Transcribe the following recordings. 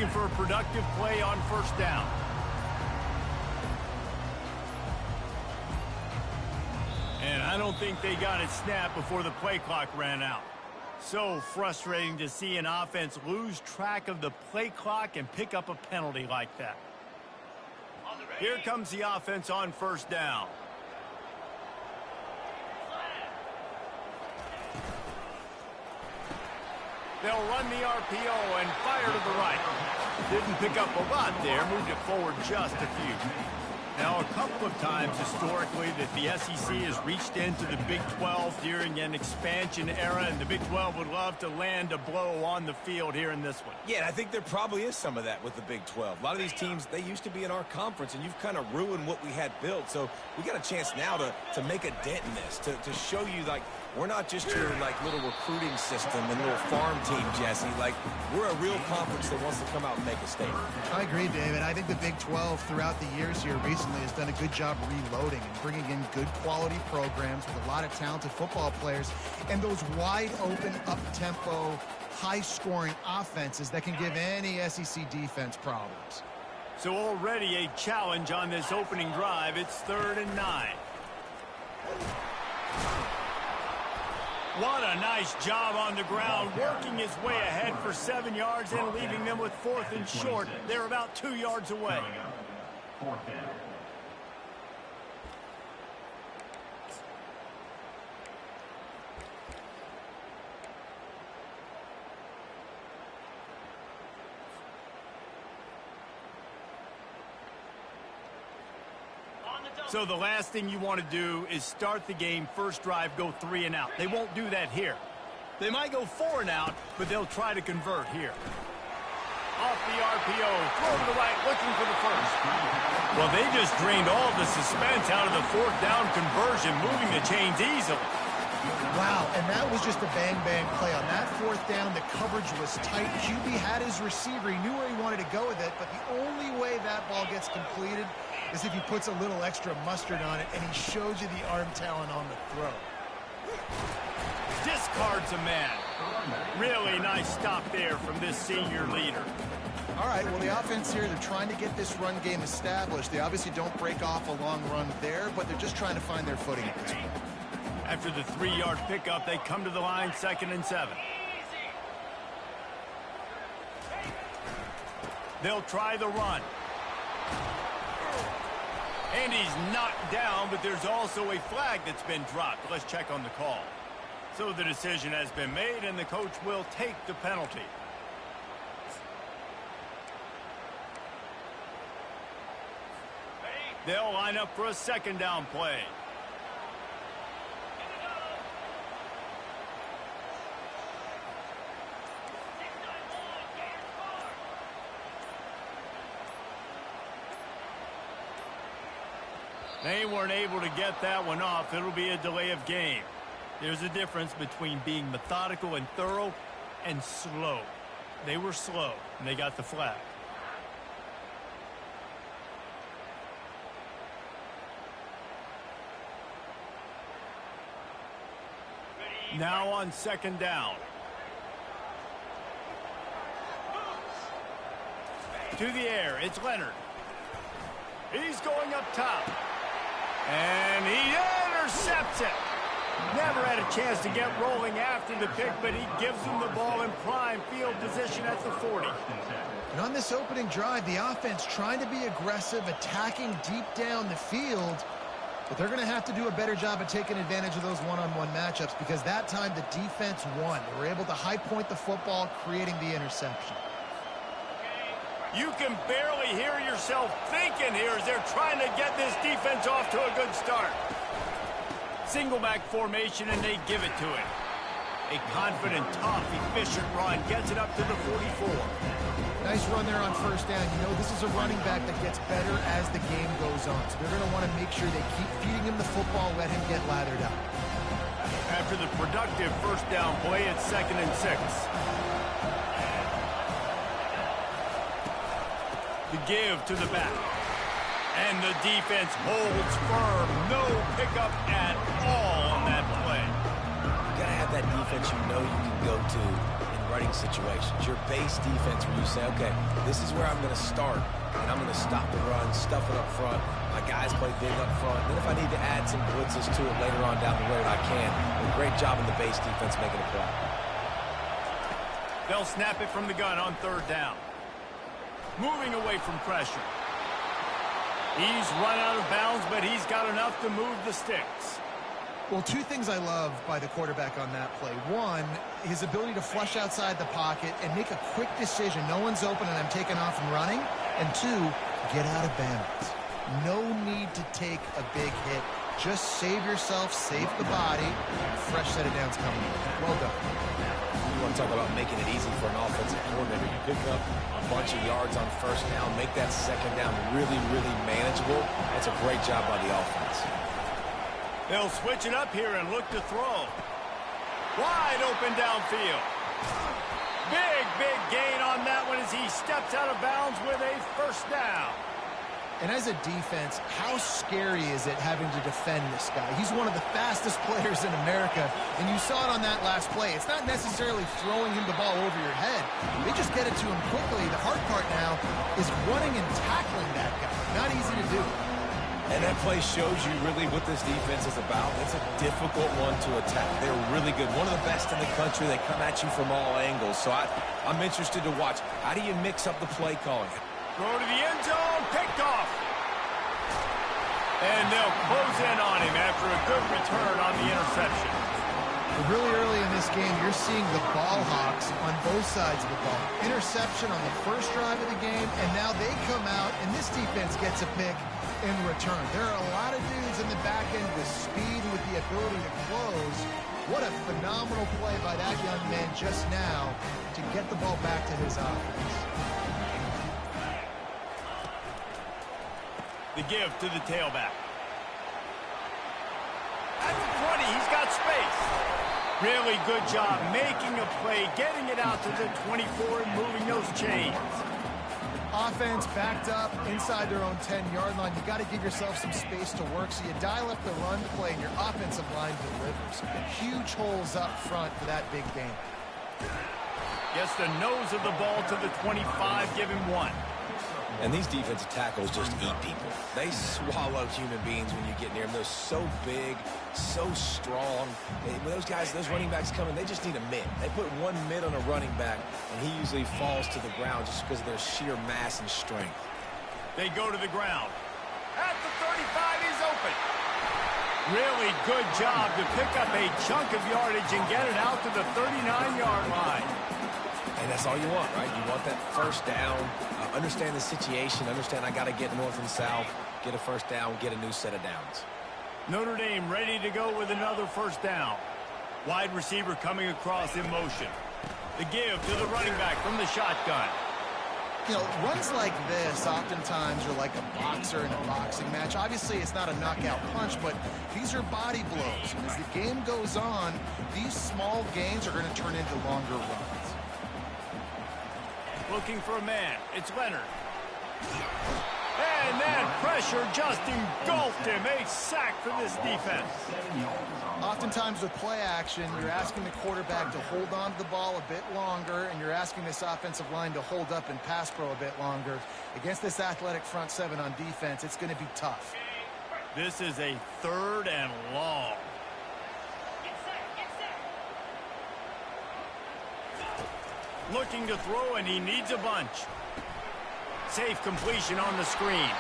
looking for a productive play on first down. And I don't think they got it snapped before the play clock ran out. So frustrating to see an offense lose track of the play clock and pick up a penalty like that. Here comes the offense on first down. They'll run the RPO and fire to the right. Didn't pick up a lot there, moved it forward just a few. Now, a couple of times historically that the SEC has reached into the Big 12 during an expansion era, and the Big 12 would love to land a blow on the field here in this one. Yeah, I think there probably is some of that with the Big 12. A lot of these teams, they used to be in our conference, and you've kind of ruined what we had built. So we got a chance now to make a dent in this, to show you, like, we're not just your, like, little recruiting system and little farm team, Jesse. Like, we're a real conference that wants to come out and make a statement. I agree, David. I think the Big 12 throughout the years here recently has done a good job reloading and bringing in good quality programs with a lot of talented football players and those wide open, up-tempo, high-scoring offenses that can give any SEC defense problems. So already a challenge on this opening drive. It's 3rd and 9. What a nice job on the ground, working his way ahead for 7 yards and leaving them with 4th and short. They're about 2 yards away. So the last thing you want to do is start the game, first drive, go 3 and out. They won't do that here. They might go 4 and out, but they'll try to convert here. Off the RPO, throw to the right, looking for the first. Well, they just drained all the suspense out of the 4th down conversion, moving the chains easily. Wow, and that was just a bang-bang play. On that 4th down, the coverage was tight. QB had his receiver. He knew where he wanted to go with it, but the only way that ball gets completed is if he puts a little extra mustard on it, and he shows you the arm talent on the throw. Discards a man. Really nice stop there from this senior leader. All right, well, the offense here, they're trying to get this run game established. They obviously don't break off a long run there, but they're just trying to find their footing at this point. After the 3-yard pickup, they come to the line, 2nd and 7. They'll try the run. And he's knocked down, but there's also a flag that's been dropped. Let's check on the call. So the decision has been made, and the coach will take the penalty. They'll line up for a 2nd down play. They weren't able to get that one off. It'll be a delay of game. There's a difference between being methodical and thorough and slow. They were slow, and they got the flag. Now on 2nd down. To the air, it's Leonard. He's going up top. And he intercepts it. Never had a chance to get rolling after the pick, but he gives them the ball in prime field position at the 40. And on this opening drive, the offense trying to be aggressive, attacking deep down the field, but they're going to have to do a better job of taking advantage of those one-on-one matchups because that time the defense won. They were able to high point the football, creating the interception. You can barely hear yourself thinking here as they're trying to get this defense off to a good start. Single back formation, and they give it to him. A confident, tough, efficient run gets it up to the 44. Nice run there on 1st down. You know, this is a running back that gets better as the game goes on. So they're going to want to make sure they keep feeding him the football, let him get lathered up. After the productive 1st down play, it's 2nd and 6. The give to the back. And the defense holds firm. No pickup at all on that play. You got to have that defense you know you can go to and running situations, your base defense where you say, okay, this is where I'm going to start, and I'm going to stop the run, stuff it up front. My guys play big up front. Then if I need to add some blitzes to it later on down the road, I can. A great job in the base defense making a play. They'll snap it from the gun on 3rd down. Moving away from pressure. He's run out of bounds, but he's got enough to move the sticks. Well, 2 things I love by the quarterback on that play. 1, his ability to flush outside the pocket and make a quick decision. No one's open and I'm taking off and running. And 2, get out of bounds. No need to take a big hit. Just save yourself, save the body. Fresh set of downs coming. Well done. You want to talk about making it easy for an offensive coordinator. You pick up a bunch of yards on 1st down, make that 2nd down really, really manageable. That's a great job by the offense. They'll switch it up here and look to throw. Wide open downfield. Big gain on that one as he steps out of bounds with a 1st down. And as a defense, how scary is it having to defend this guy? He's one of the fastest players in America, and you saw it on that last play. It's not necessarily throwing him the ball over your head. They just get it to him quickly. The hard part now is running and tackling that guy. Not easy to do. And that play shows you really what this defense is about. It's a difficult one to attack. They're really good. One of the best in the country. They come at you from all angles. So I'm interested to watch. How do you mix up the play calling? Throw to the end zone, picked off. And they'll close in on him after a good return on the interception. Really early in this game, you're seeing the ball hawks on both sides of the ball. Interception on the 1st drive of the game, and now they come out, and this defense gets a pick in return. There are a lot of dudes in the back end with speed and with the ability to close. What a phenomenal play by that young man just now to get the ball back to his offense. The give to the tailback. At the 20, he's got space. Really good job making a play, getting it out to the 24 and moving those chains. Offense backed up inside their own 10-yard line. You got to give yourself some space to work, so you dial up the run play, and your offensive line delivers. Huge holes up front for that big game. Gets the nose of the ball to the 25, give him 1. And these defensive tackles just eat people. They swallow human beings when you get near them. They're so big, so strong. When those guys, those running backs come in, they just need a mid. They put 1 mid on a running back, and he usually falls to the ground just because of their sheer mass and strength. They go to the ground. At the 35, he's open. Really good job to pick up a chunk of yardage and get it out to the 39-yard line. And that's all you want, right? You want that 1st down. Understand the situation. Understand I got to get north and south, get a 1st down, get a new set of downs. Notre Dame ready to go with another 1st down. Wide receiver coming across in motion. The give to the running back from the shotgun. You know, runs like this oftentimes are like a boxer in a boxing match. Obviously, it's not a knockout punch, but these are body blows. And as the game goes on, these small gains are going to turn into longer runs. Looking for a man. It's Leonard. And that pressure just engulfed him. A sack for this defense. Oftentimes with play action, you're asking the quarterback to hold on to the ball a bit longer, and you're asking this offensive line to hold up and pass pro a bit longer. Against this athletic front 7 on defense, it's going to be tough. This is a 3rd and long. Looking to throw, and he needs a bunch. Safe completion on the screen.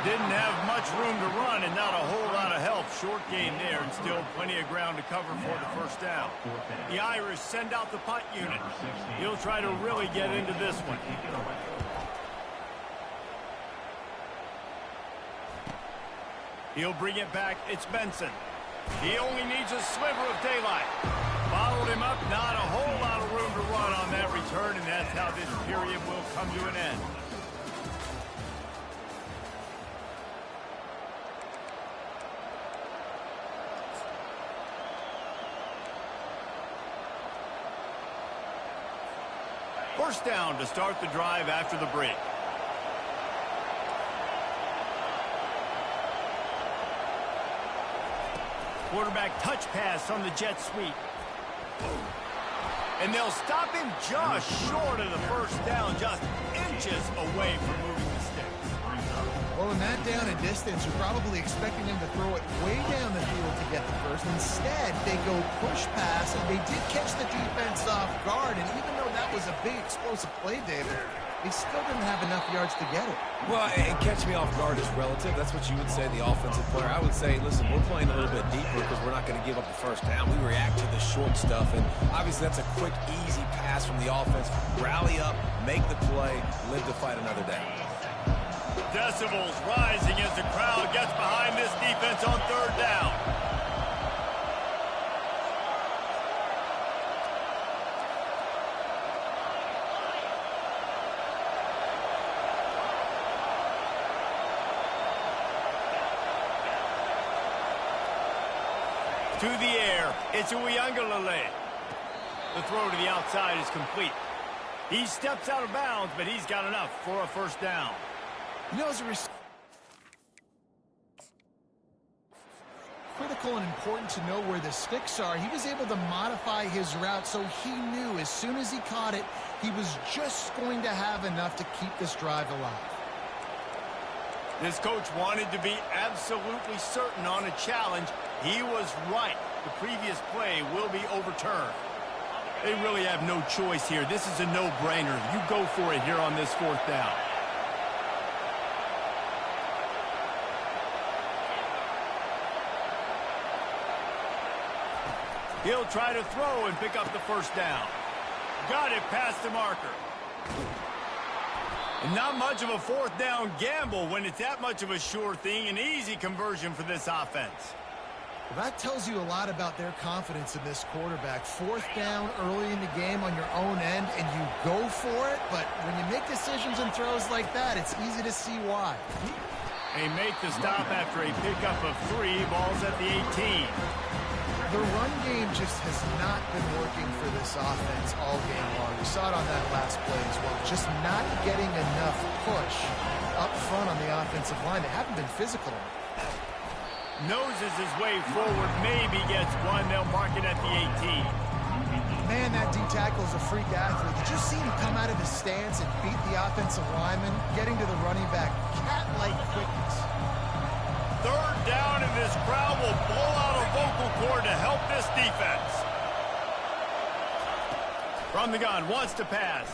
Didn't have much room to run and not a whole lot of help. Short gain there and still plenty of ground to cover for the 1st down. The Irish send out the punt unit. He'll try to really get into this one. He'll bring it back. It's Benson. He only needs a sliver of daylight. Followed him up. Not a whole lot of room to run on that return, and that's how this period will come to an end. First down to start the drive after the break. Quarterback touch pass on the jet sweep. And they'll stop him just short of the first down, just inches away from moving the sticks. Well, in that down and distance, you're probably expecting him to throw it way down the field to get the first. Instead, they go push pass, and they did catch the defense off guard. And even though that was a big explosive play, David, they still didn't have enough yards to get it. Well, and catch me off guard is relative. That's what you would say, the offensive player. I would say, listen, we're playing a little bit deeper because we're not going to give up the first down. We react to the short stuff, and obviously that's a quick, easy pass from the offense. Rally up, make the play, live to fight another day. Decibels rising as the crowd gets behind this defense on third down. To the air, it's Uyangalele. The throw to the outside is complete. He steps out of bounds, but he's got enough for a first down. You know, as a critical and important to know where the sticks are. He was able to modify his route so he knew as soon as he caught it, he was just going to have enough to keep this drive alive. This coach wanted to be absolutely certain on a challenge. He was right. The previous play will be overturned. They really have no choice here. This is a no-brainer. You go for it here on this fourth down. He'll try to throw and pick up the first down. Got it past the marker. And not much of a fourth down gamble when it's that much of a sure thing, an easy conversion for this offense. Well, that tells you a lot about their confidence in this quarterback. Fourth down early in the game on your own end, and you go for it, but when you make decisions and throws like that, it's easy to see why. They make the stop after a pickup of 3, balls at the 18. The run game just has not been working for this offense all game long. We saw it on that last play as well. Just not getting enough push up front on the offensive line. They haven't been physical enough. Noses his way forward, maybe gets one. They'll mark it at the 18. Man, that D-tackle is a freak athlete. Did you see him come out of his stance and beat the offensive lineman, getting to the running back? Cat-like quickness. Third down, and this crowd will blow out a vocal cord to help this defense. From the gun, wants to pass.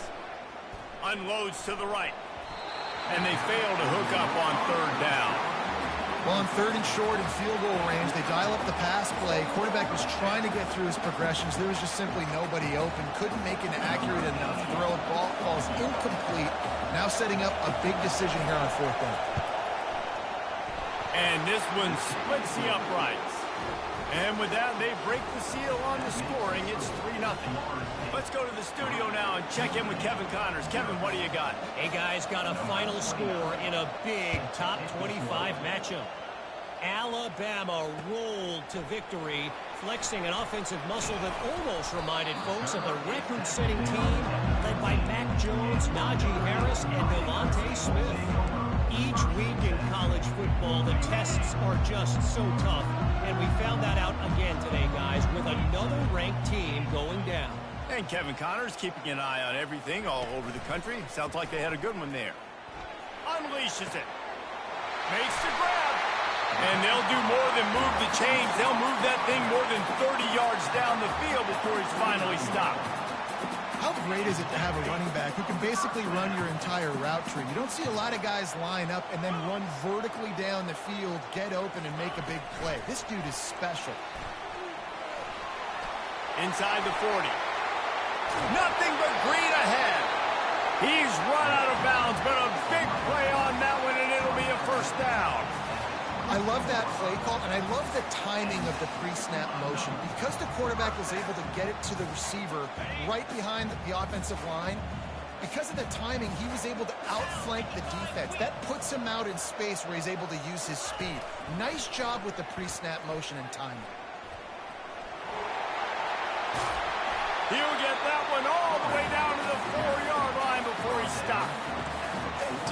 Unloads to the right. And they fail to hook up on third down. Well, on third and short and field goal range, they dial up the pass play. Quarterback was trying to get through his progressions. There was just simply nobody open. Couldn't make an accurate enough throw. Ball calls incomplete. Now setting up a big decision here on fourth down. And this one splits the uprights. And with that, they break the seal on the scoring. It's 3-0. Let's go to the studio now and check in with Kevin Connors. Kevin, what do you got? Hey, guys, got a final score in a big top 25 matchup. Alabama rolled to victory, flexing an offensive muscle that almost reminded folks of a record-setting team led by Mac Jones, Najee Harris, and Devontae Smith. Each week in college football, the tests are just so tough, and we found that out again today, guys, with another ranked team going down. And Kevin Connors keeping an eye on everything all over the country. Sounds like they had a good one there. Unleashes it. Makes the grab. And they'll do more than move the chains. They'll move that thing more than 30 yards down the field before he's finally stopped. How great is it to have a running back who can basically run your entire route tree? You don't see a lot of guys line up and then run vertically down the field, get open, and make a big play. This dude is special. Inside the 40. Nothing but green ahead. He's run out of bounds, but a big play on that one, and it'll be a first down. I love that play call, and I love the timing of the pre-snap motion. Because the quarterback was able to get it to the receiver right behind the offensive line, because of the timing, he was able to outflank the defense. That puts him out in space where he's able to use his speed. Nice job with the pre-snap motion and timing. He'll get that one all the way down to the 4-yard line before he stopped.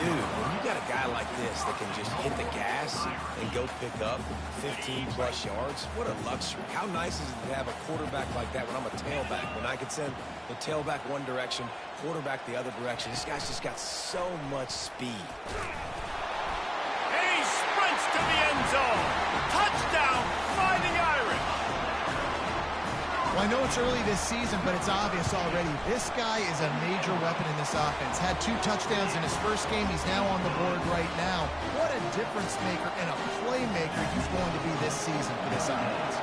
Dude, when you got a guy like this that can just hit the gas and go pick up 15-plus yards, what a luxury. How nice is it to have a quarterback like that when I'm a tailback, when I could send the tailback one direction, quarterback the other direction. This guy's just got so much speed. He sprints to the end zone. Touchdown, Fighting Irish. Well, I know it's early this season, but it's obvious already. This guy is a major weapon in this offense. Had 2 touchdowns in his first game. He's now on the board right now. What a difference maker and a playmaker he's going to be this season for this offense.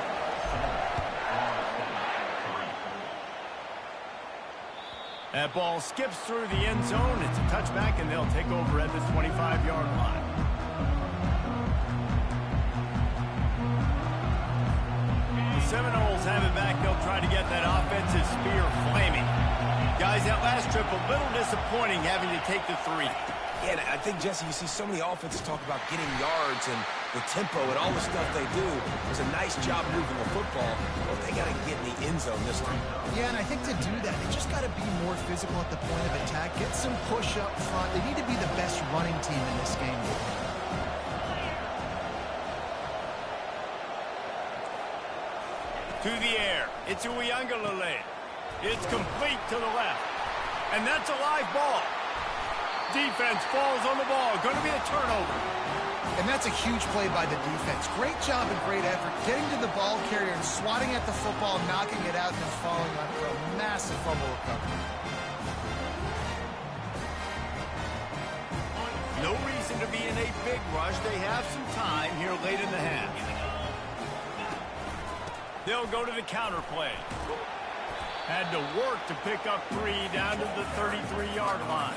That ball skips through the end zone. It's a touchback, and they'll take over at the 25-yard line. Seminoles have it back. They'll try to get that offensive spear flaming. Guys, that last trip a little disappointing having to take the 3. Yeah, and I think, Jesse, you see so many offenses talk about getting yards and the tempo and all the stuff they do. It was a nice job moving the football, but they got to get in the end zone this time. Yeah, and I think to do that, they just got to be more physical at the point of attack. Get some push up front. They need to be the best running team in this game. To the air. It's Uiagalelei. It's complete to the left. And that's a live ball. Defense falls on the ball. Going to be a turnover. And that's a huge play by the defense. Great job and great effort getting to the ball carrier and swatting at the football, knocking it out, and then falling on for a massive fumble recovery. No reason to be in a big rush. They have some time here late in the half. They'll go to the counter play. Had to work to pick up 3 down to the 33-yard line.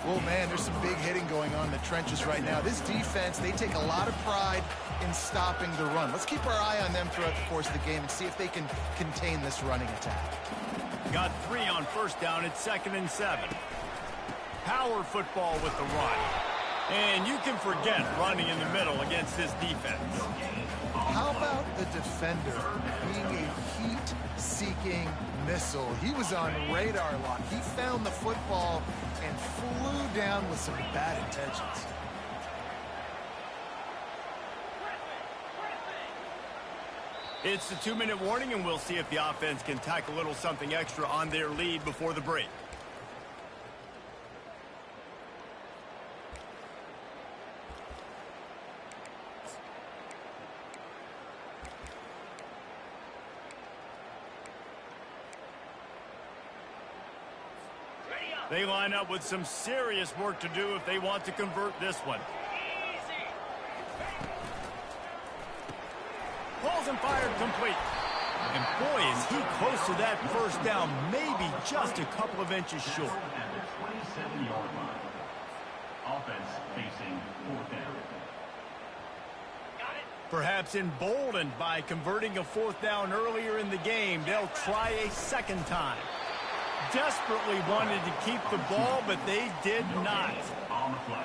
Well, man, there's some big hitting going on in the trenches right now. This defense, they take a lot of pride in stopping the run. Let's keep our eye on them throughout the course of the game and see if they can contain this running attack. Got 3 on first down. It's 2nd and 7. Power football with the run. And you can forget running in the middle against this defense. How about the defender being a heat-seeking missile? He was on radar lock. He found the football and flew down with some bad intentions. It's the 2-minute warning, and we'll see if the offense can tack a little something extra on their lead before the break. They line up with some serious work to do if they want to convert this one. Balls and fired complete. And boy, is he close to that first down, maybe just a couple of inches short. Offense facing 4th down. Perhaps emboldened by converting a 4th down earlier in the game, they'll try a second time. Desperately wanted to keep the ball, but they did not.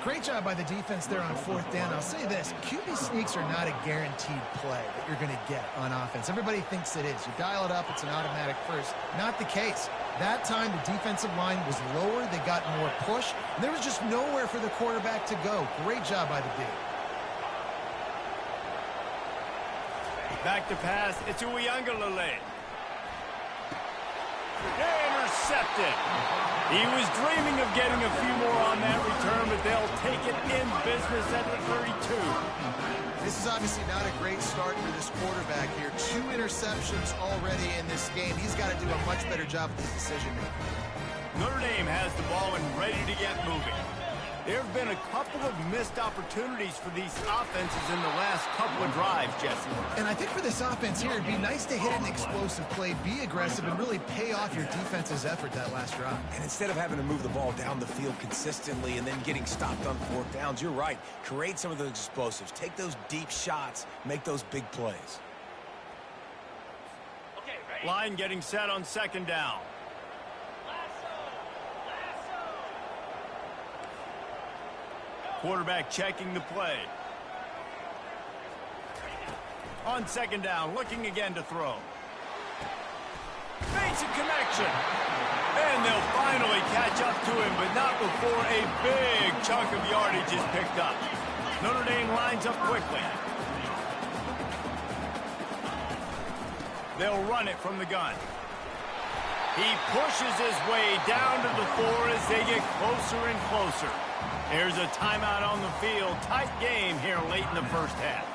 Great job by the defense there on 4th down. I'll say this, QB sneaks are not a guaranteed play that you're going to get on offense. Everybody thinks it is. You dial it up, it's an automatic first. Not the case. That time, the defensive line was lower. They got more push. And there was just nowhere for the quarterback to go. Great job by the D. Back to pass. It's Uiagalelei. Intercepted. He was dreaming of getting a few more on that return, but they'll take it in business at the 32. This is obviously not a great start for this quarterback here. 2 interceptions already in this game. He's got to do a much better job with his decision-making. Notre Dame has the ball and ready to get moving. There have been a couple of missed opportunities for these offenses in the last couple of drives, Jesse. And I think for this offense here, it'd be nice to hit an explosive play, be aggressive, and really pay off your defense's effort that last drive. And instead of having to move the ball down the field consistently and then getting stopped on 4th downs, you're right. Create some of those explosives. Take those deep shots. Make those big plays. Line getting set on 2nd down. Quarterback checking the play. On 2nd down, looking again to throw. Makes a connection. And And they'll finally catch up to him, but not before a big chunk of yardage is picked up. Notre Dame lines up quickly. They'll run it from the gun. He pushes his way down to the 4 as they get closer and closer. Here's a timeout on the field. Tight game here late in the first half.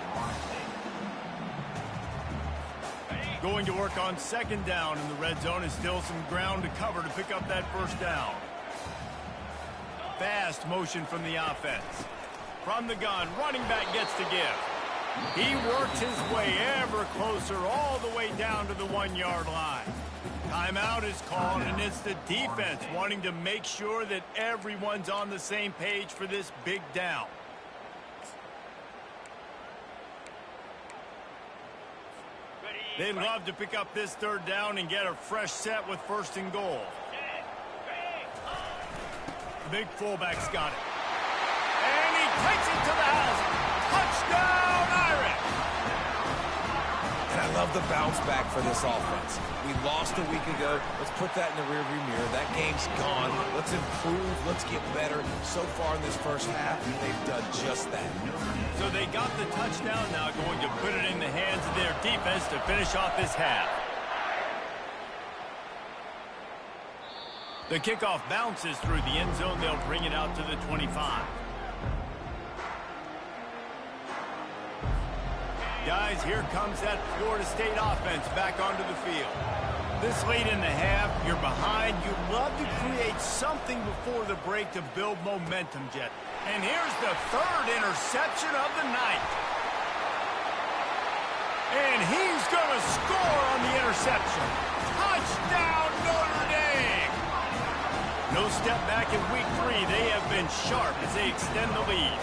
Going to work on second down in the red zone. Is still some ground to cover to pick up that first down. Fast motion from the offense. From the gun, running back gets to give. He works his way ever closer all the way down to the 1-yard line. Timeout is called, and it's the defense wanting to make sure that everyone's on the same page for this big down. They'd love to pick up this third down and get a fresh set with first and goal. The big fullback's got it. And he takes it to the house. Touchdown, Irish! And I love the bounce back for this offense. We lost a week ago. Let's put that in the rearview mirror. That game's gone. Let's improve. Let's get better. So far in this first half, they've done just that. So they got the touchdown, now going to put it in the hands of their defense to finish off this half. The kickoff bounces through the end zone. They'll bring it out to the 25. Guys, here comes that Florida State offense back onto the field. This late in the half, you're behind. You'd love to create something before the break to build momentum, Jet. And here's the third interception of the night. And he's going to score on the interception. Touchdown, Notre Dame! No step back in week 3. They have been sharp as they extend the lead.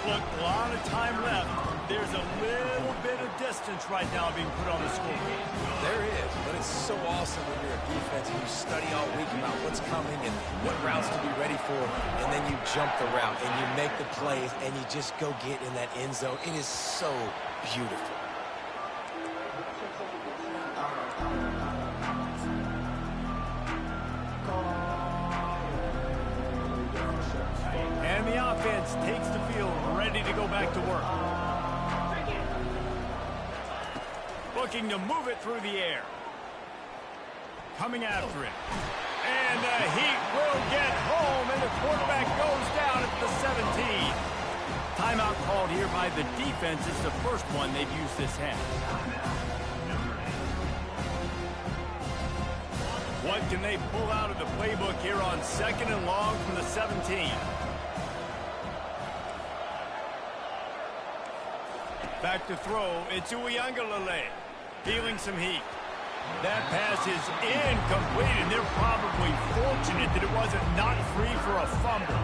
Look, a lot of time left. There's a little bit of distance right now being put on the scoreboard. There is, but it's so awesome when you're a defense and you study all week about what's coming and what routes to be ready for, and then you jump the route and you make the plays and you just go get in that end zone. It is so beautiful. And the offense takes the field, ready to go back to work. Looking to move it through the air. Coming after it. And the Heat will get home, and the quarterback goes down at the 17. Timeout called here by the defense. It's the first one they've used this half. What can they pull out of the playbook here on second and long from the 17? Back to throw. It's Uiagalelei. Feeling some heat. That pass is incomplete, and they're probably fortunate that it wasn't not free for a fumble.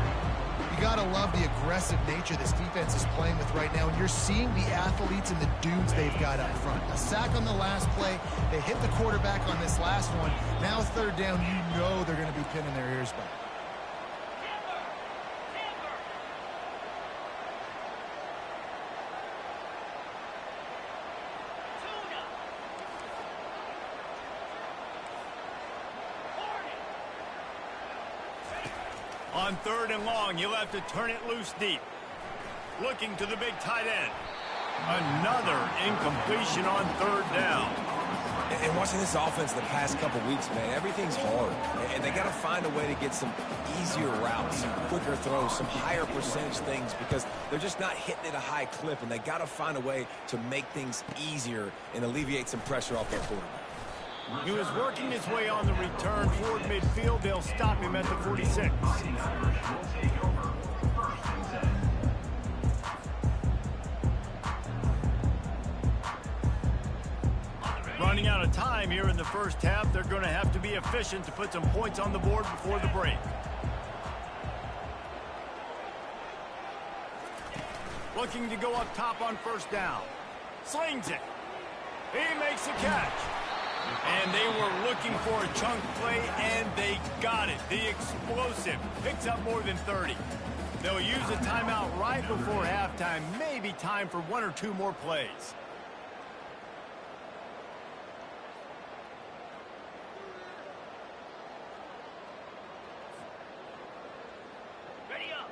You got to love the aggressive nature this defense is playing with right now, and you're seeing the athletes and the dudes they've got up front. A sack on the last play. They hit the quarterback on this last one. Now third down, you know they're going to be pinning their ears back. On third and long, you'll have to turn it loose deep. Looking to the big tight end. Another incompletion on third down. And watching this offense the past couple weeks, man, everything's hard. And they got to find a way to get some easier routes, some quicker throws, some higher percentage things because they're just not hitting at a high clip. And they got to find a way to make things easier and alleviate some pressure off their quarterback. He was working his way on the return toward midfield. They'll stop him at the 46. Running out of time here in the first half. They're going to have to be efficient to put some points on the board before the break. Looking to go up top on first down. Slings it. He makes the catch. And they were looking for a chunk play, and they got it. The explosive picks up more than 30. They'll use a timeout right before halftime. Maybe time for one or two more plays.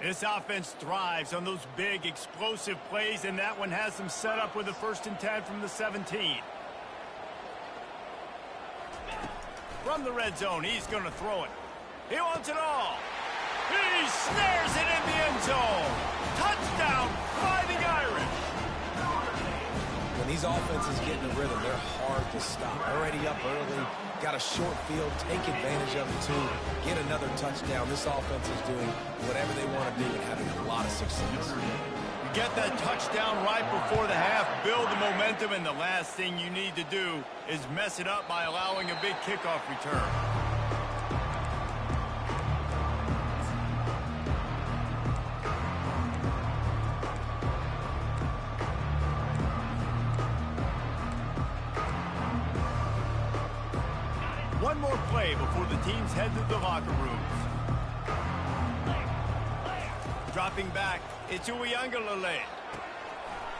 This offense thrives on those big, explosive plays, and that one has them set up with a 1st and 10 from the 17. From the red zone, he's going to throw it. He wants it all. He snares it in the end zone. Touchdown, Fighting Irish. When these offenses get in a rhythm, they're hard to stop. Already up early, got a short field, take advantage of it too, get another touchdown. This offense is doing whatever they want to do and having a lot of success. You get that touchdown right before the half, build the momentum, and the last thing you need to do is mess it up by allowing a big kickoff return. One more play before the teams head to the locker rooms. Dropping back, it's Uiagalelei.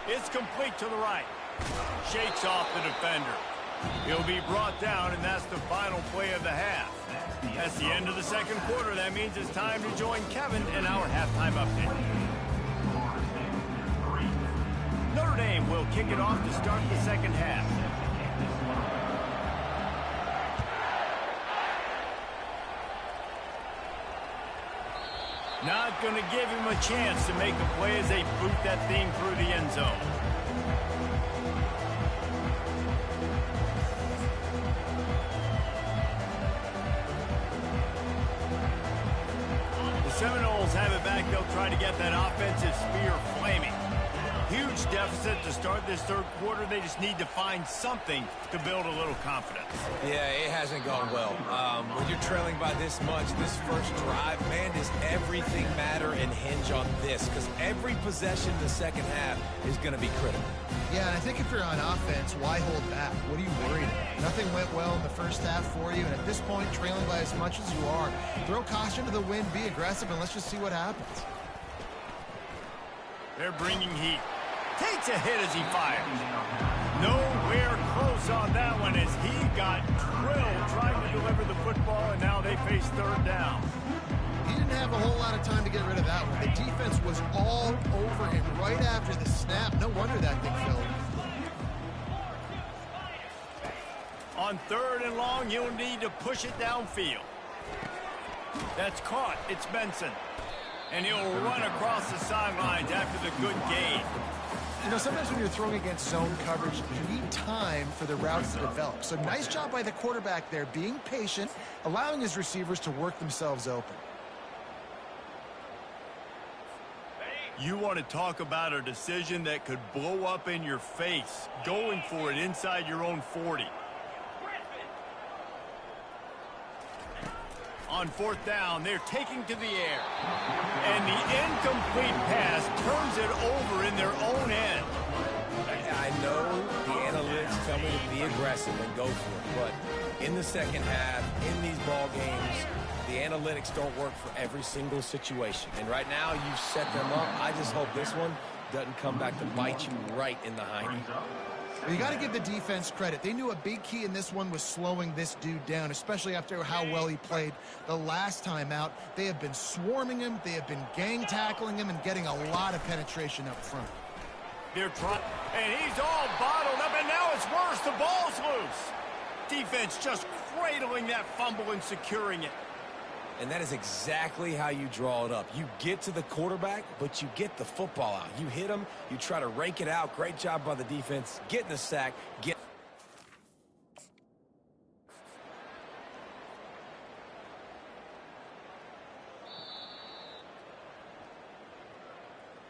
It's complete to the right. Shakes off the defender. He'll be brought down, and that's the final play of the half. That's the end of the second quarter. That means it's time to join Kevin in our halftime update. Notre Dame will kick it off to start the second half. Not going to give him a chance to make a play as they boot that thing through the end zone. The Seminoles have it back. They'll try to get that offensive spear flaming. Huge deficit to start this third quarter. They just need to find something to build a little confidence. Yeah, it hasn't gone well. When you're trailing by this much, this first drive, man, does everything matter and hinge on this? Because every possession in the second half is going to be critical. Yeah, and I think if you're on offense, why hold back? What are you worried about? Nothing went well in the first half for you, and at this point, trailing by as much as you are, throw caution to the wind, be aggressive, and let's just see what happens. They're bringing heat. Takes a hit as he fires. Nowhere close on that one as he got drilled trying to deliver the football, and now they face third down. He didn't have a whole lot of time to get rid of that one. The defense was all over him right after the snap. No wonder that thing fell. On 3rd and long, you'll need to push it downfield. That's caught. It's Benson. And he'll run across the sidelines after the good gain. You know, sometimes when you're throwing against zone coverage, you need time for the routes to develop. So nice job by the quarterback there, being patient, allowing his receivers to work themselves open. You want to talk about a decision that could blow up in your face, going for it inside your own 40. On 4th down, they're taking to the air. And the incomplete pass turns it over in their own end. I know the analytics tell me to be aggressive and go for it, but in the second half, in these ball games, the analytics don't work for every single situation. And right now, you've set them up. I just hope this one doesn't come back to bite you right in the hiney. Well, you got to give the defense credit. They knew a big key in this one was slowing this dude down, especially after how well he played the last time out. They have been swarming him, they have been gang tackling him, and getting a lot of penetration up front. They're trying, and he's all bottled up, and now it's worse. The ball's loose. Defense just cradling that fumble and securing it. And that is exactly how you draw it up. You get to the quarterback, but you get the football out. You hit him, you try to rake it out. Great job by the defense. Getting the sack.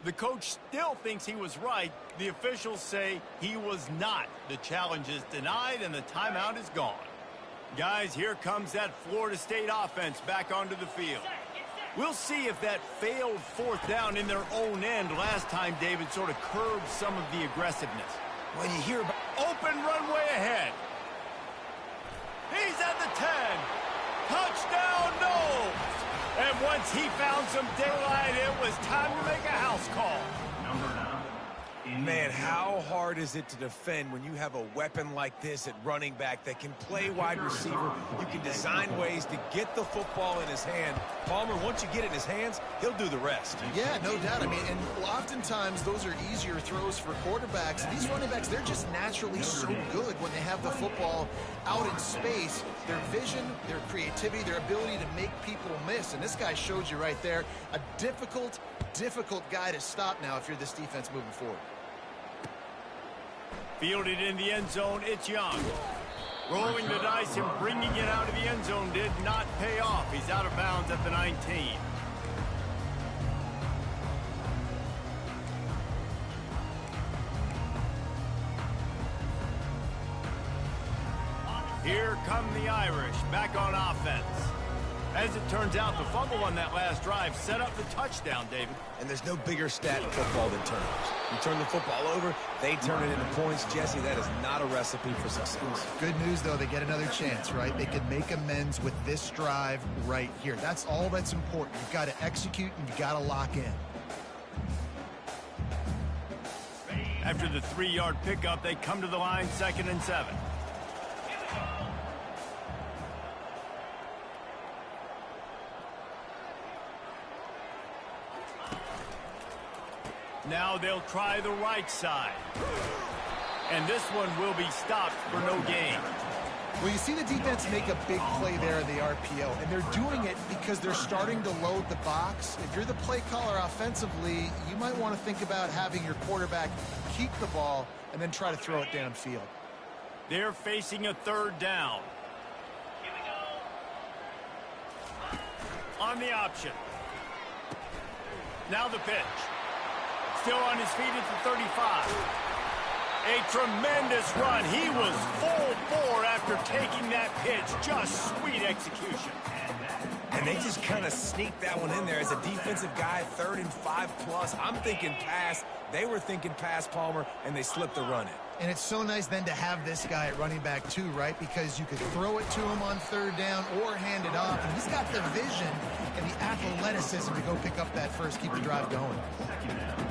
The coach still thinks he was right. The officials say he was not. The challenge is denied, and the timeout is gone. Guys, here comes that Florida State offense back onto the field. We'll see if that failed 4th down in their own end last time, David, sort of curbed some of the aggressiveness. When you hear about open runway ahead. He's at the 10. Touchdown, no! And once he found some daylight, it was time to make a house call. Number 9, Man, how hard is it to defend when you have a weapon like this at running back that can play wide receiver? You can design ways to get the football in his hand. Palmer, once you get it in his hands, he'll do the rest. Yeah, no doubt. I mean, and oftentimes those are easier throws for quarterbacks. These running backs, they're just naturally so good when they have the football out in space. Their vision, their creativity, their ability to make people miss. And this guy showed you right there, a difficult guy to stop now if you're this defense moving forward. Fielded in the end zone, it's Young. Rolling the dice and bringing it out of the end zone did not pay off. He's out of bounds at the 19. Here come the Irish, back on offense. As it turns out, the fumble on that last drive set up the touchdown, David. And there's no bigger stat in football than turnovers. You turn the football over, they turn it into points. Jesse, that is not a recipe for success. Good news, though, they get another chance, right? They can make amends with this drive right here. That's all that's important. You've got to execute and you've got to lock in. After the 3-yard pickup, they come to the line, 2nd and 7. Now they'll try the right side. And this one will be stopped for no gain. Well, you see the defense make a big play there in the RPO, and they're doing it because they're starting to load the box. If you're the play caller offensively, you might want to think about having your quarterback keep the ball and then try to throw it downfield. They're facing a 3rd down. On the option. Now the pitch. Still on his feet at the 35. A tremendous run. He was full bore after taking that pitch. Just sweet execution. And they just kind of sneaked that one in there as a defensive guy, 3rd and 5+. I'm thinking pass. They were thinking pass, Palmer, and they slipped the run in. And it's so nice then to have this guy at running back too, right? Because you could throw it to him on 3rd down or hand it off. And he's got the vision and the athleticism to go pick up that first, keep the drive going.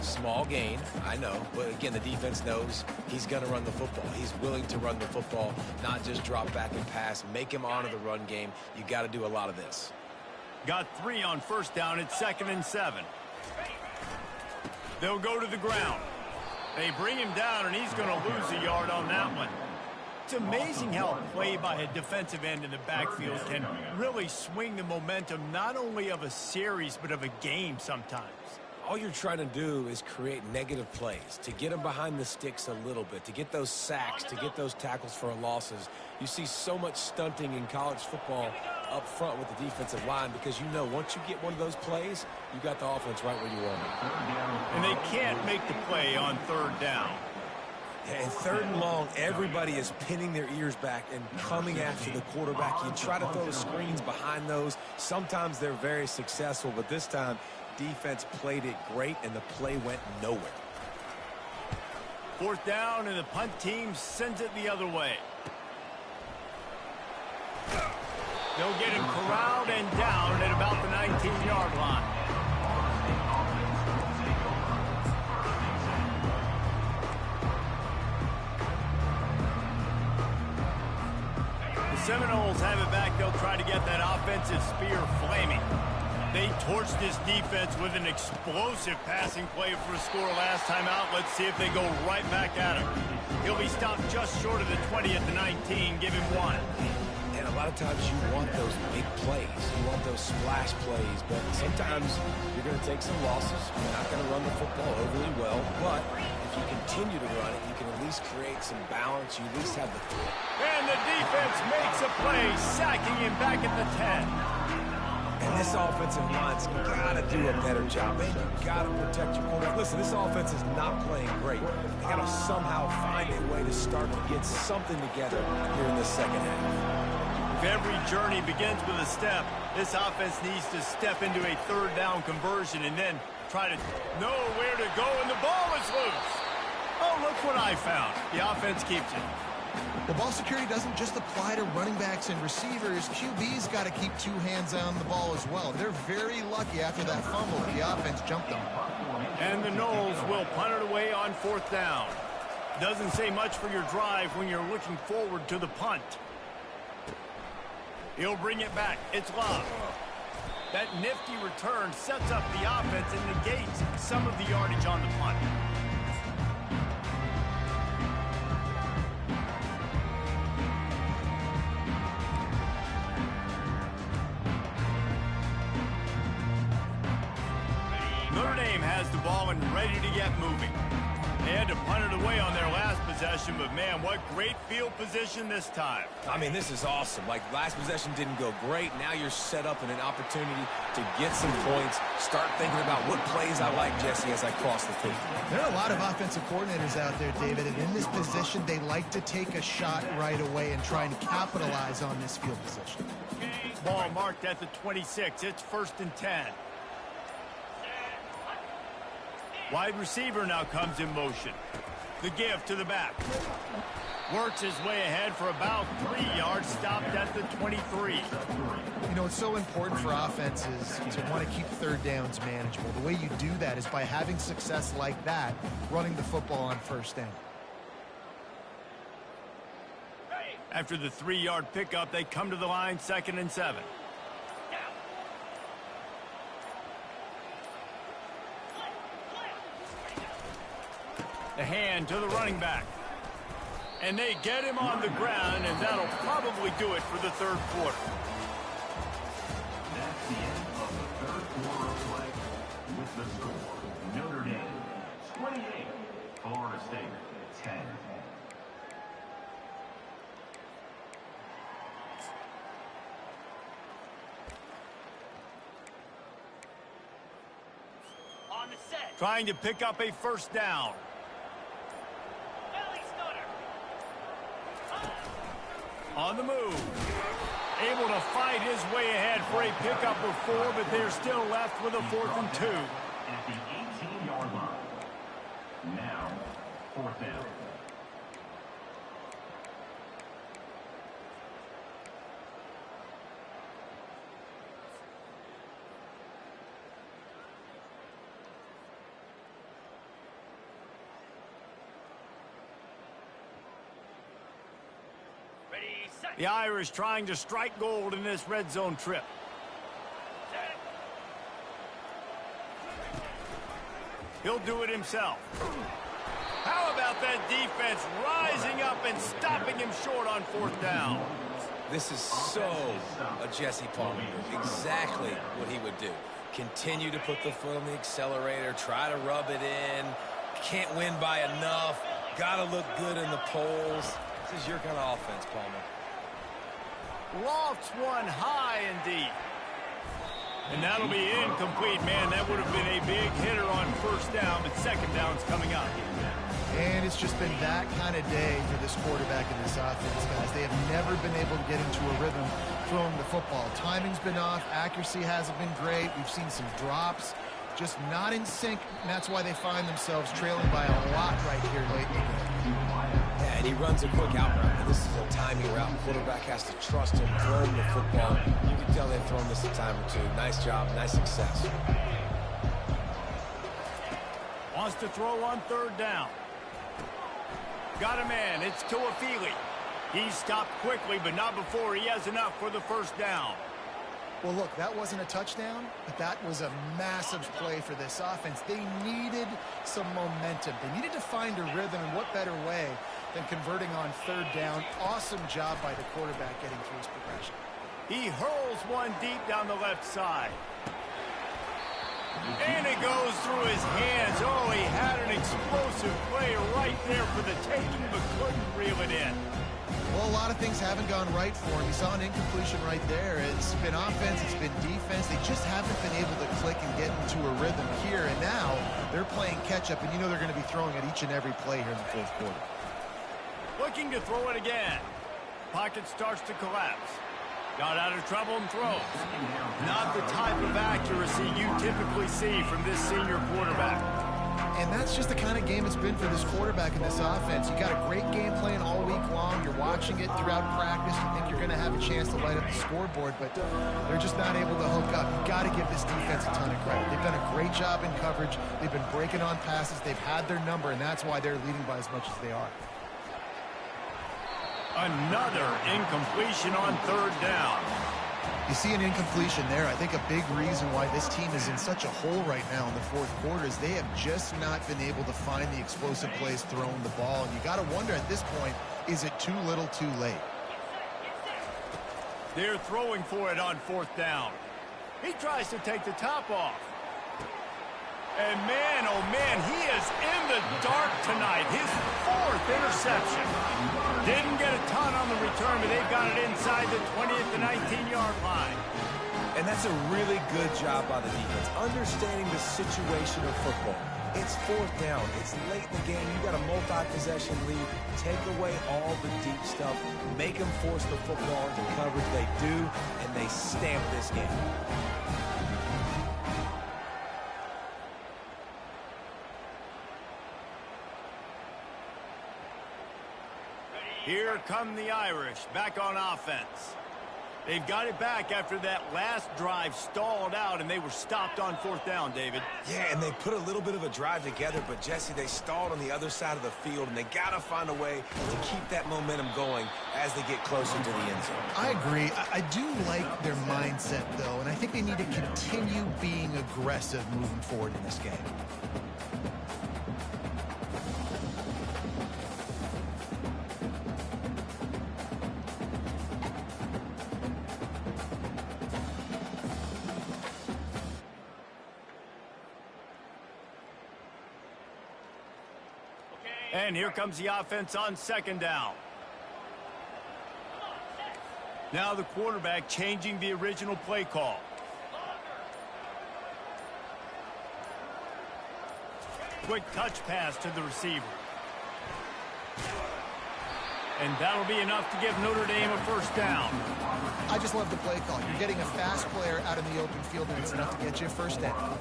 Small gain, I know. But again, the defense knows he's going to run the football. He's willing to run the football, not just drop back and pass. Make him honor the run game. You got to do a lot of this. Got 3 on 1st down. It's 2nd and 7. They'll go to the ground. They bring him down, and he's going to lose a yard on that one. It's amazing how a play by a defensive end in the backfield can really swing the momentum not only of a series but of a game sometimes. All you're trying to do is create negative plays, to get them behind the sticks a little bit, to get those sacks, to get those tackles for losses. You see so much stunting in college football up front with the defensive line because you know once you get one of those plays, you got the offense right where you want it. And they can't make the play on 3rd down. And 3rd and long, everybody is pinning their ears back and coming after the quarterback. You try to throw screens behind those. Sometimes they're very successful, but this time, defense played it great, and the play went nowhere. 4th down, and the punt team sends it the other way. They'll get him corralled and down at about the 19-yard line. The Seminoles have it back. They'll try to get that offensive spear flaming. They torched this defense with an explosive passing play for a score last time out. Let's see if they go right back at him. He'll be stopped just short of the 20 at the 19. Give him 1. And a lot of times you want those big plays. You want those splash plays. But sometimes you're going to take some losses. You're not going to run the football overly well. But if you continue to run it, you can at least create some balance. You at least have the threat. And the defense makes a play, sacking him back at the 10. And this offensive line's got to do a better job. Man, you got to protect your quarterback. Listen, this offense is not playing great. They got to somehow find a way to start to get something together here in the 2nd half. If every journey begins with a step, this offense needs to step into a 3rd down conversion and then try to know where to go, and the ball is loose. Oh, look what I found. The offense keeps it. Well, ball security doesn't just apply to running backs and receivers. QB's got to keep 2 hands on the ball as well. They're very lucky after that fumble that the offense jumped them. And the Knowles will punt it away on 4th down. Doesn't say much for your drive when you're looking forward to the punt. He'll bring it back. It's Love. That nifty return sets up the offense and negates some of the yardage on the punt. Notre Dame has the ball and ready to get moving. They had to punt it away on their last possession, but man, what great field position this time. I mean, this is awesome. Like, last possession didn't go great. Now you're set up in an opportunity to get some points. Start thinking about what plays I like, Jesse, as I cross the field. There are a lot of offensive coordinators out there, David, and in this position, they like to take a shot right away and try and capitalize on this field position. Ball marked at the 26. It's 1st and 10. Wide receiver now comes in motion. The give to the back. Works his way ahead for about 3 yards, stopped at the 23. You know, it's so important for offenses to want to keep 3rd downs manageable. The way you do that is by having success like that, running the football on 1st down. After the 3-yard pickup, they come to the line, 2nd and 7. The hand to the running back. And they get him on the ground, and that'll probably do it for the 3rd quarter. That's the end of the 3rd quarter of play. With the score, Notre Dame 28, Florida State 10. On the set. Trying to pick up a 1st down. On the move. Able to fight his way ahead for a pickup of 4, but they're still left with a 4th and 2. At the 18-yard line. Now, 4th down. The Irish trying to strike gold in this red zone trip. He'll do it himself. How about that defense rising up and stopping him short on 4th down? This is so a Jesse Palmer move. Exactly what he would do. Continue to put the foot on the accelerator, try to rub it in. Can't win by enough. Got to look good in the polls. This is your kind of offense, Palmer. Lofts one high and deep. And that'll be incomplete. Man, that would have been a big hitter on 1st down, but 2nd down's coming up. And it's just been that kind of day for this quarterback in this offense, guys. They have never been able to get into a rhythm throwing the football. Timing's been off. Accuracy hasn't been great. We've seen some drops. Just not in sync, and that's why they find themselves trailing by a lot right here late in the game. Yeah, and he runs a quick out route. And this is a timing route. The quarterback has to trust him, throw him the football. You can tell they've thrown this a time or two. Nice job, nice success. Wants to throw on 3rd down. Got a man. It's Cfb25. He's stopped quickly, but not before he has enough for the 1st down. Well, look, that wasn't a touchdown, but that was a massive play for this offense. They needed some momentum. They needed to find a rhythm, and what better way than converting on 3rd down. Awesome job by the quarterback getting through his progression. He hurls one deep down the left side. And it goes through his hands. Oh, he had an explosive play right there for the taking, but couldn't reel it in. Well, a lot of things haven't gone right for him. You saw an incompletion right there. It's been offense, it's been defense. They just haven't been able to click and get into a rhythm here. And now they're playing catch-up, and you know they're going to be throwing at each and every play here in the 4th quarter. Looking to throw it again. Pocket starts to collapse. Got out of trouble and throws. Not the type of accuracy you typically see from this senior quarterback. And that's just the kind of game it's been for this quarterback in this offense. You got a great game plan all week long. You're watching watching it throughout practice. You think you're going to have a chance to light up the scoreboard, but they're just not able to hook up. You've got to give this defense a ton of credit. They've done a great job in coverage. They've been breaking on passes. They've had their number, and that's why they're leading by as much as they are. Another incompletion on third down. You see an incompletion there. I think a big reason why this team is in such a hole right now in the fourth quarter is they have just not been able to find the explosive plays throwing the ball. And you got to wonder at this point, is it too little too late? They're throwing for it on fourth down. He tries to take the top off. And man, oh man, he is in the dark tonight. His fourth interception. Didn't get a ton on the return, but they've got it inside the 20 at the 19-yard line. And that's a really good job by the defense, understanding the situation of football. It's fourth down. It's late in the game. You got a multi-possession lead. Take away all the deep stuff. Make them force the football into coverage. They do, and they stamp this game. Here come the Irish, back on offense. They've got it back after that last drive stalled out, and they were stopped on fourth down, David. Yeah, and they put a little bit of a drive together, but, Jesse, they stalled on the other side of the field, and they got to find a way to keep that momentum going as they get closer to the end zone. I agree. I do like their mindset, though, and I think they need to continue being aggressive moving forward in this game. And here comes the offense on second down. Now the quarterback changing the original play call. Quick touch pass to the receiver. And that'll be enough to give Notre Dame a first down. I just love the play call. You're getting a fast player out in the open field, and it's enough to get you a first down.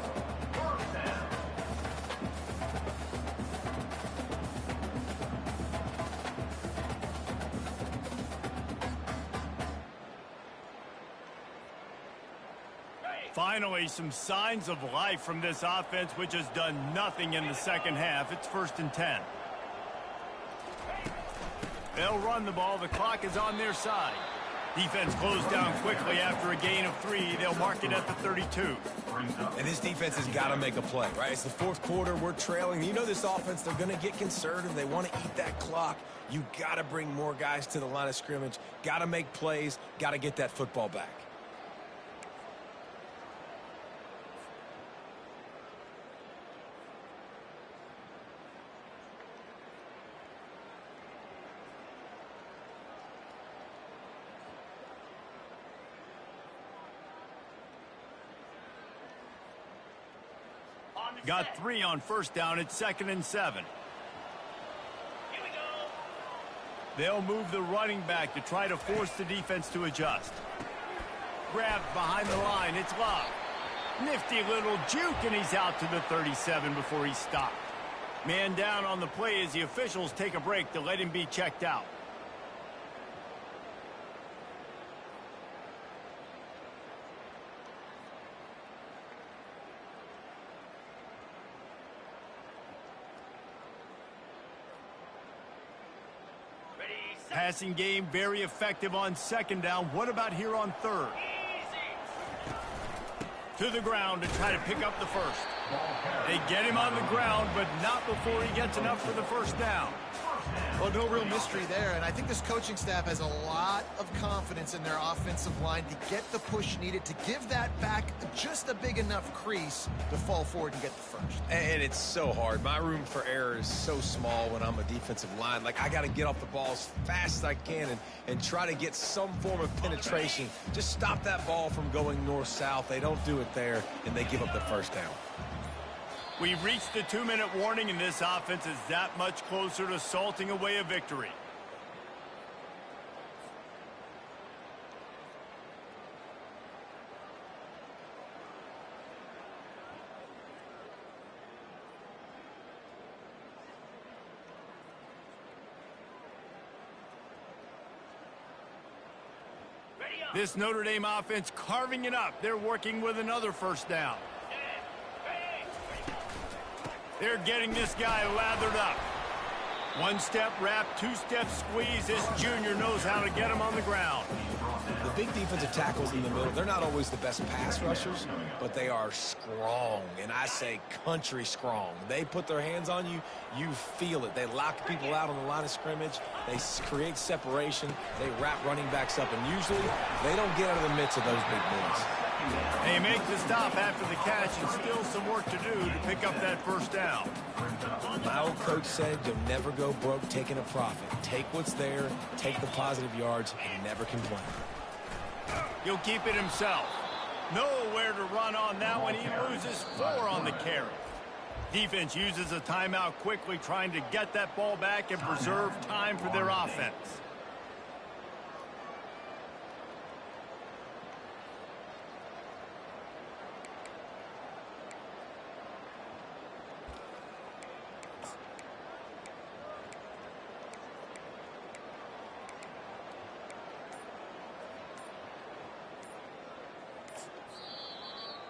Finally, some signs of life from this offense, which has done nothing in the second half. It's 1st and 10. They'll run the ball. The clock is on their side. Defense closed down quickly after a gain of 3. They'll mark it at the 32. And this defense has got to make a play, right? It's the fourth quarter. We're trailing. You know this offense, they're going to get conservative. They want to eat that clock. You got to bring more guys to the line of scrimmage. Got to make plays. Got to get that football back. Got 3 on first down. It's 2nd and 7. They'll move the running back to try to force the defense to adjust. Grabbed behind the line. It's Love. Nifty little juke, and he's out to the 37 before he's stopped. Man down on the play as the officials take a break to let him be checked out. Passing game very effective on second down. What about here on third? To the ground to try to pick up the first. They get him on the ground, but not before he gets enough for the first down. Well, no real mystery there, and I think this coaching staff has a lot of confidence in their offensive line to get the push needed to give that back just a big enough crease to fall forward and get the first. And it's so hard. My room for error is so small when I'm a defensive line. Like, I got to get off the ball as fast as I can and try to get some form of penetration. Just stop that ball from going north-south. They don't do it there, and they give up the first down. We've reached the 2-minute warning, and this offense is that much closer to salting away a victory. This Notre Dame offense carving it up. They're working with another first down. They're getting this guy lathered up. One-step wrap, two-step squeeze. This junior knows how to get him on the ground. The big defensive tackles in the middle, they're not always the best pass rushers, but they are strong, and I say country strong. They put their hands on you, you feel it. They lock people out on the line of scrimmage. They create separation. They wrap running backs up, and usually they don't get out of the midst of those big boys. They make the stop after the catch and still some work to do to pick up that first down. My old coach said you'll never go broke taking a profit. Take what's there, take the positive yards, and never complain. He'll keep it himself. Nowhere to run on that one. He loses 4 on the carry. Defense uses a timeout quickly, trying to get that ball back and preserve time for their offense.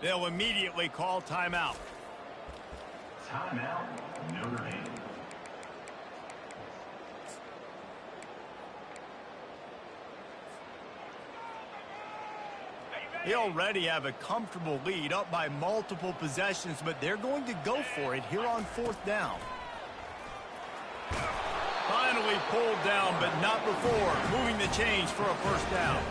They'll immediately call timeout. Timeout, Notre Dame. They already have a comfortable lead, up by multiple possessions, but they're going to go for it here on 4th down. Finally pulled down, but not before moving the chains for a first down.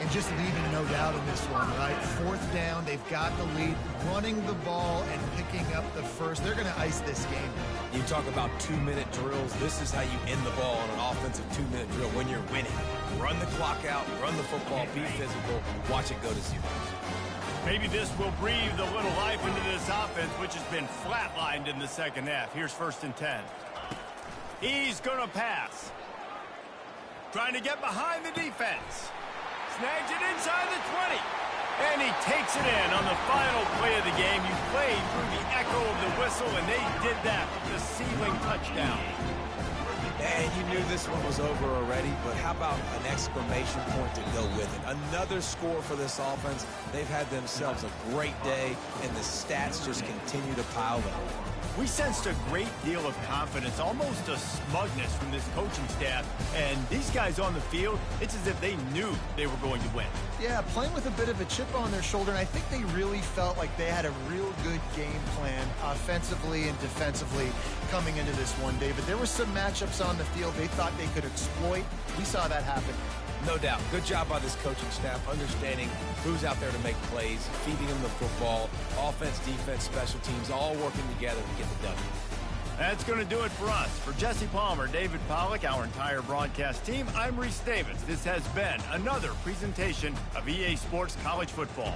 And just leaving no doubt in this one, right? 4th down, they've got the lead, running the ball and picking up the first. They're going to ice this game. You talk about 2-minute drills. This is how you end the ball on an offensive 2-minute drill when you're winning. Run the clock out, run the football, be physical, watch it go to zeros. Maybe this will breathe a little life into this offense, which has been flatlined in the second half. Here's 1st and 10. He's going to pass. Trying to get behind the defense. Snags it inside the 20. And he takes it in on the final play of the game. You played through the echo of the whistle, and they did that with the ceiling touchdown. And you knew this one was over already, but how about an exclamation point to go with it? Another score for this offense. They've had themselves a great day, and the stats just continue to pile up. We sensed a great deal of confidence, almost a smugness from this coaching staff. And these guys on the field, it's as if they knew they were going to win. Yeah, playing with a bit of a chip on their shoulder, and I think they really felt like they had a real good game plan offensively and defensively coming into this one, David. There were some matchups on the field they thought they could exploit. We saw that happen. No doubt. Good job by this coaching staff, understanding who's out there to make plays, feeding them the football, offense, defense, special teams, all working together to get the W. That's going to do it for us. For Jesse Palmer, David Pollack, our entire broadcast team, I'm Reese Davis. This has been another presentation of EA Sports College Football.